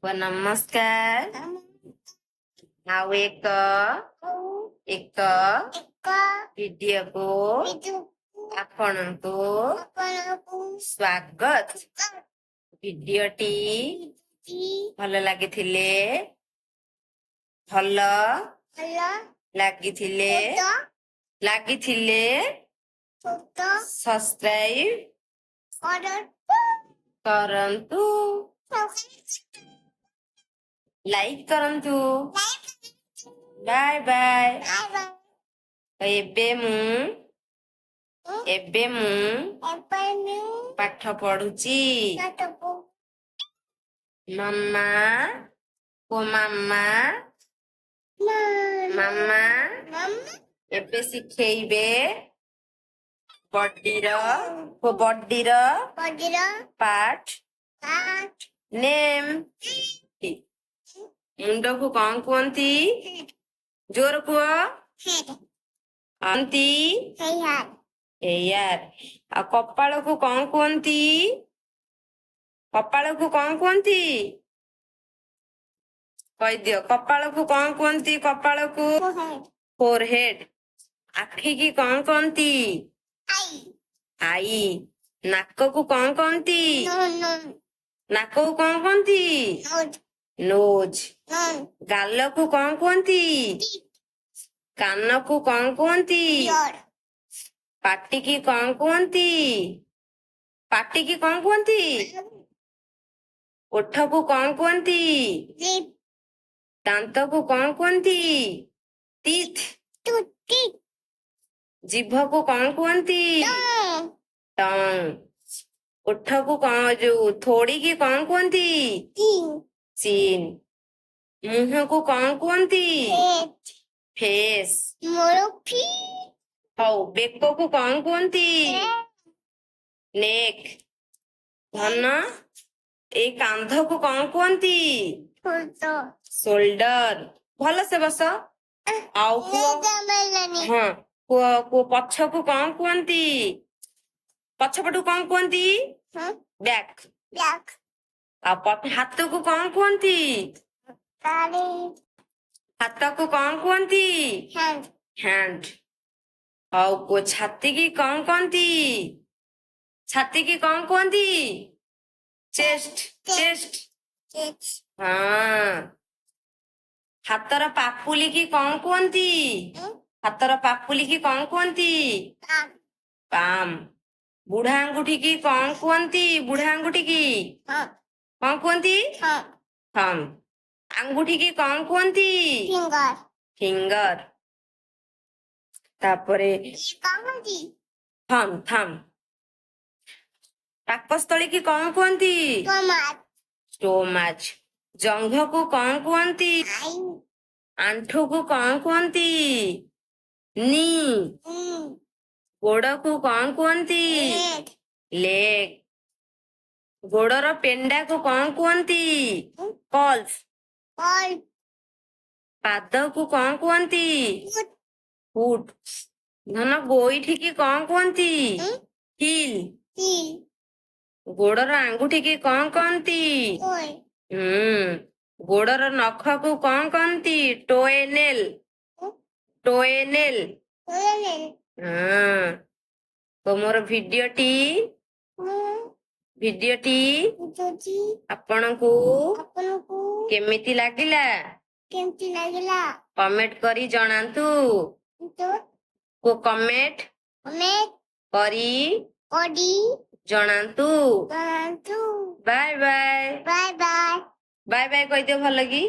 नमस्कार। ଆଉ ଏକ ଭିଡିଓ को ଆପଣଙ୍କୁ ସ୍ୱାଗତ। ଭିଡିଓଟି ଭଲ ଲାଗିଥିଲେ ସବସ୍କ୍ରାଇବ କରନ୍ତୁ, ଲାଇକ୍ କରନ୍ତୁ। Bye bye. ଏବେ ମୁଁ ପାଠ ପଢୁଛି। ମାମା ଏବେ ଶିଖେଇବେ ବଡିର ପାର୍ଟ ନେମ୍। ମୁଣ୍ଡକୁ କଣ କୁହନ୍ତି? ଜୋର କୁହ। ହେୟାର। ଆଉ କପାଳକୁ କଣ କୁହନ୍ତି? କହିଦିଅ। କପାଳକୁ କଣ କୁହନ୍ତି? ଫୋरहेଡ୍। ଆଖିକି କଣ କହନ୍ତି? ଆଇ। ନାକକୁ କଣ କହନ୍ତି? ନୋଜ। ଗାଲକୁ କଣ କୁହନ୍ତି? କାନକୁ କଣ କୁହନ୍ତି? ପାଟିକି କଣ କୁହନ୍ତି? ଓଠକୁ କଣ କୁହନ୍ତି? ଦାନ୍ତକୁ କଣ କୁହନ୍ତି? ଟିଥ୍। ଜିଭକୁ କଣ କୁହନ୍ତି? ଟଙ୍ଗ। ଓଠକୁ ଥୋଡିକି କଣ କୁହନ୍ତି? ଚିନ୍। ମୁହଁକୁ କଣ କୁହନ୍ତି? ଫେସ୍। ହଉ। ବେକକୁ କଣ କୁହନ୍ତି? ନେକ୍। ଧନ। ଏଇ କାନ୍ଧକୁ କଣ କୁହନ୍ତି? ସୋଲ୍ଡର। ଭଲସେ ବସ। ଆଉ ପଛକୁ କଣ କୁହନ୍ତି? ପଛପଟକୁ କଣ କୁହନ୍ତି? ବ୍ୟାକ୍। ଆଉ ହାତକୁ କଣ କୁହନ୍ତି? ହାତକୁ କଣ କୁହନ୍ତି? ହ୍ୟାଣ୍ଡ। ହଉ। ଛାତିକି କଣ କୁହନ୍ତି? ଚେଷ୍ଟ। ହଁ। ହାତର ପାପୁଲିକି କଣ କୁହନ୍ତି? ପାମ୍। ବୁଢା ଆଙ୍ଗୁଠିକି କଣ କୁହନ୍ତି? ଥମ୍ବ। ଆଙ୍ଗୁଠିକି କଣ କୁହନ୍ତି? ଫିଙ୍ଗର। ତାପରେ ଥମ୍ବ। ପାକସ୍ଥଳୀକି କଣ କୁହନ୍ତି? ଷ୍ଟୋମାଚ। ଜଙ୍ଘକୁ କଣ କୁହନ୍ତି? ଆଣ୍ଠୁକୁ କଣ କୁହନ୍ତି? ନି। ଗୋଡକୁ କଣ କୁହନ୍ତି? ଲେଗ। ଗୋଡର ପେଣ୍ଡାକୁ କଣ କୁହନ୍ତି? କଲ୍ସ। ପାଦକୁ କଣ କୁହନ୍ତି? ଫୁଟ। ଧନ ଗୋଇଠିକି କଣ କୁହନ୍ତି? ହିଲ୍। ଗୋଡର ଆଙ୍ଗୁଠିକି କଣ କହନ୍ତି? ଗୋଡର ନଖକୁ କଣ କହନ୍ତି? ଟୋଏନେଲ। ମୋର ଭିଡିଓଟି ଆପଣଙ୍କୁ କେମିତି ଲାଗିଲା? କମେଣ୍ଟ କରି ଜଣାନ୍ତୁ। କମେଣ୍ଟ କରି ଜଣାନ୍ତୁ। Bye bye. କହିଦିଅ ଭଲ କି।